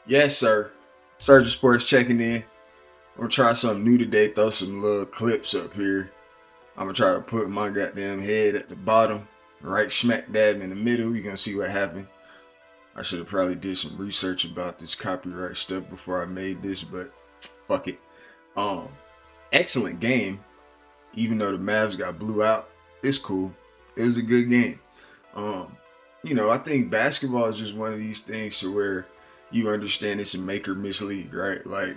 Yes, sir. Surgeon Sports checking in. I'm gonna try something new today. Throw some little clips up here. I'm gonna try to put my goddamn head at the bottom, right smack dab in the middle. You're gonna see what happened. I should have probably did some research about this copyright stuff before I made this, but fuck it. Um, Excellent game. Even though the Mavs got blew out, it's cool. It was a good game. Um, I think basketball is just one of these things to where you understand it's a make or miss league, right? Like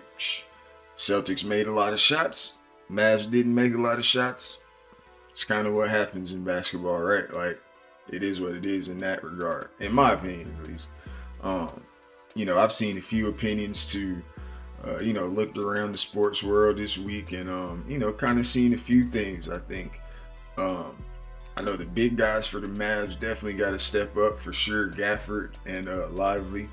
Celtics made a lot of shots, Mavs didn't make a lot of shots. It's kind of what happens in basketball, right? Like it is what it is in that regard, in my opinion, at least. Um, I've seen a few opinions to, looked around the sports world this week and, kind of seen a few things. I think um, I know the big guys for the Mavs definitely got to step up for sure. Gafford and Lively.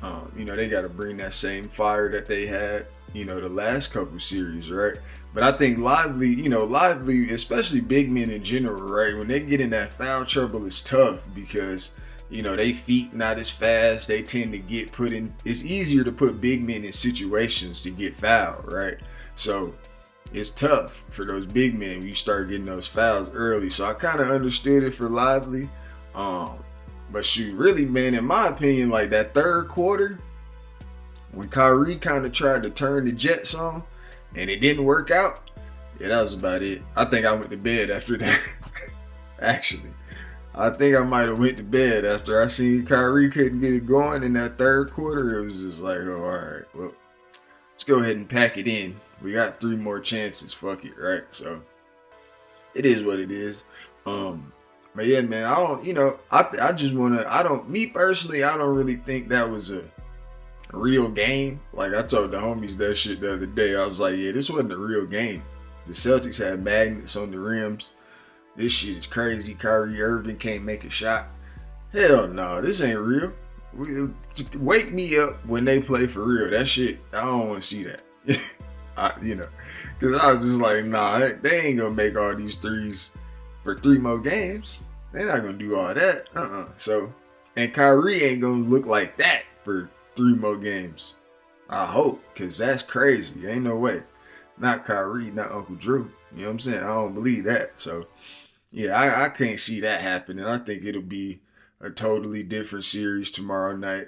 They got to bring that same fire that they had, the last couple series, right? But I think Lively, especially big men in general, right? When they get in that foul trouble, it's tough because, they feet not as fast. They tend to get put in. It's easier to put big men in situations to get fouled, right? So it's tough for those big men when you start getting those fouls early. So I kind of understood it for Lively. Um, but shoot, really, man, in my opinion, like that third quarter, when Kyrie kind of tried to turn the Jets on and it didn't work out, yeah, that was about it. I think I went to bed after that. Actually, I think I might have went to bed after I seen Kyrie couldn't get it going in that third quarter. It was just like, oh, all right, well, let's go ahead and pack it in. We got three more chances. Fuck it, right? So it is what it is. Um, but yeah, man, I don't, I just want to, I don't, me personally, I don't really think that was a real game. Like I told the homies that shit the other day. I was like, yeah, this wasn't a real game. The Celtics had magnets on the rims. This shit is crazy. Kyrie Irving can't make a shot. Hell no, this ain't real. Wake me up when they play for real. That shit, I don't want to see that. Because I was just like, nah, they ain't gonna make all these threes for three more games. They're not gonna do all that. So, and Kyrie ain't gonna look like that for three more games. I hope, because that's crazy. Ain't no way. Not Kyrie, not Uncle Drew. You know what I'm saying? I don't believe that. So, yeah, I can't see that happening. I think it'll be a totally different series tomorrow night.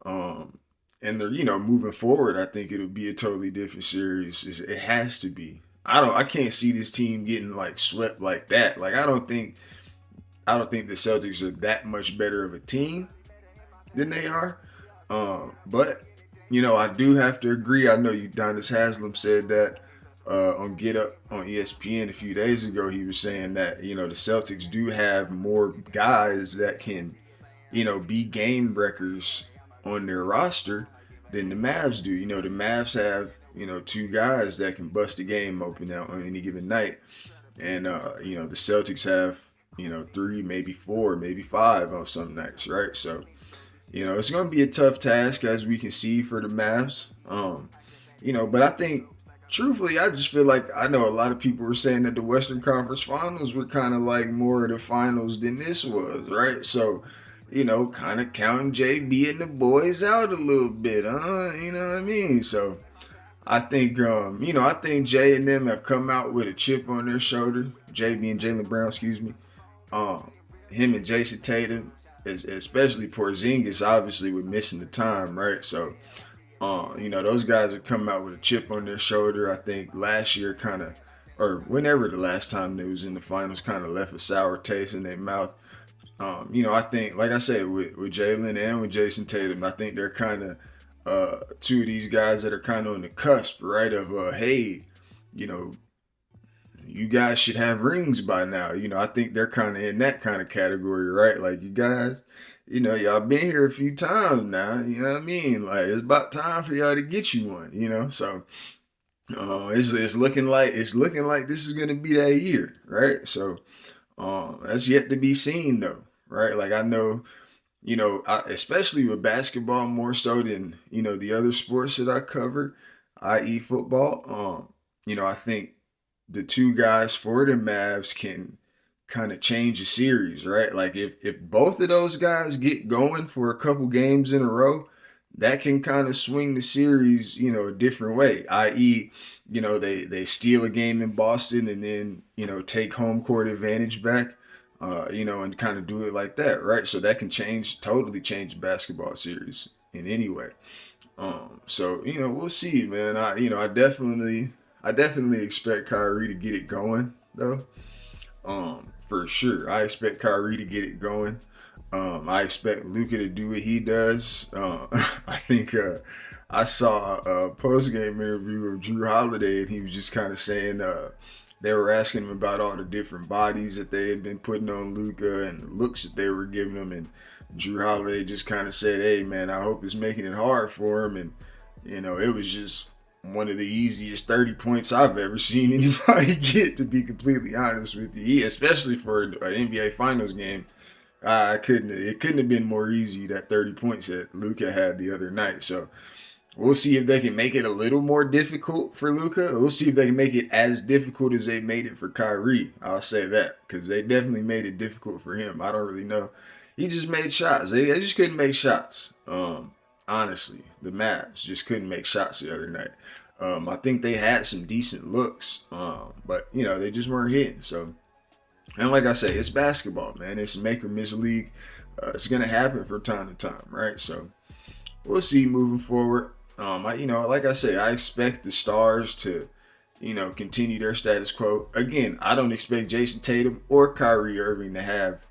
Um, and moving forward, I think it'll be a totally different series. It has to be. I can't see this team getting like swept like that. Like I don't think the Celtics are that much better of a team than they are. But I do have to agree. I know Udonis Haslam said that on Get Up on ESPN a few days ago. He was saying that the Celtics do have more guys that can be game breakers on their roster than the Mavs do. The Mavs have two guys that can bust a game open out on any given night, and the Celtics have three, maybe four, maybe five on some nights, right? So it's going to be a tough task as we can see for the Mavs. But I think, truthfully, I just feel like I know a lot of people were saying that the Western Conference Finals were kind of like more of the finals than this was, right? So, kind of counting JB and the boys out a little bit, huh? You know what I mean? So, I think, I think Jay and them have come out with a chip on their shoulder. JB and Jalen Brown, excuse me. Um, Him and Jason Tatum, especially Porzingis, obviously, with missing the time, right? So, those guys have come out with a chip on their shoulder. I think last year or whenever the last time they was in the finals, kind of left a sour taste in their mouth. I think, like I said, with Jalen and with Jason Tatum, I think they're kind of two of these guys that are kind of on the cusp, right? Of hey, you know, you guys should have rings by now. I think they're kind of in that kind of category, right? Like you guys, y'all been here a few times now. You know what I mean? Like it's about time for y'all to get you one. So it's looking like this is gonna be that year, right? So that's yet to be seen, though, right? Like I know. Especially with basketball more so than the other sports that I cover, i.e., football. I think the two guys for the Mavs can kind of change a series, right? Like if both of those guys get going for a couple games in a row, that can kind of swing the series, a different way. I.e., they steal a game in Boston and then, take home court advantage back, and kind of do it like that, right? So that can totally change the basketball series in any way. So we'll see, man. I definitely expect Kyrie to get it going, though. For sure, I expect Kyrie to get it going. I expect Luka to do what he does. I think I saw a post game interview of Drew Holiday, and he was just kind of saying they were asking him about all the different bodies that they had been putting on Luka and the looks that they were giving him, and Drew Holiday just kind of said, "Hey, man, I hope it's making it hard for him." And it was just one of the easiest 30 points I've ever seen anybody get, to be completely honest with you. Especially for an NBA Finals game. It couldn't have been more easy, that 30 points that Luka had the other night. So we'll see if they can make it a little more difficult for Luka. We'll see if they can make it as difficult as they made it for Kyrie. I'll say that, because they definitely made it difficult for him. I don't really know. He just made shots. They just couldn't make shots. Honestly, the Mavs just couldn't make shots the other night. I think they had some decent looks, but they just weren't hitting. So, and like I say, it's basketball, man. It's a make or miss league. It's gonna happen from time to time, right? So we'll see moving forward. Like I say, I expect the Stars to, continue their status quo. Again, I don't expect Jason Tatum or Kyrie Irving to have,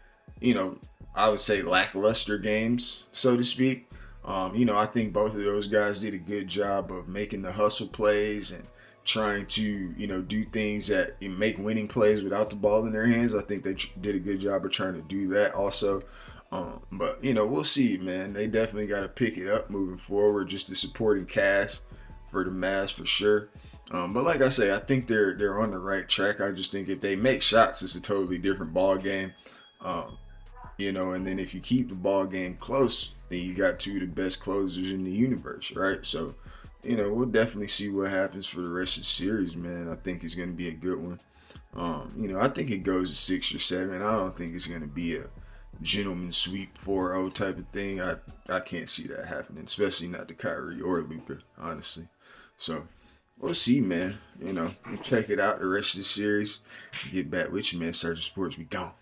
I would say lackluster games, so to speak. I think both of those guys did a good job of making the hustle plays and trying to, do things that make winning plays without the ball in their hands. I think they did a good job of trying to do that also. But we'll see, man. They definitely got to pick it up moving forward. Just the supporting cast for the Mavs for sure. But like I say, I think they're on the right track. I just think if they make shots, it's a totally different ball game. And then if you keep the ball game close, then you got two of the best closers in the universe, right? So, we'll definitely see what happens for the rest of the series, man. I think it's going to be a good one. I think it goes to 6 or 7. I don't think it's going to be a gentleman sweep 4-0 type of thing. I can't see that happening, especially not to Kyrie or Luka, honestly. So, we'll see, man. We'll check it out the rest of the series. Get back with you, man. Sergeant Sports, we gone.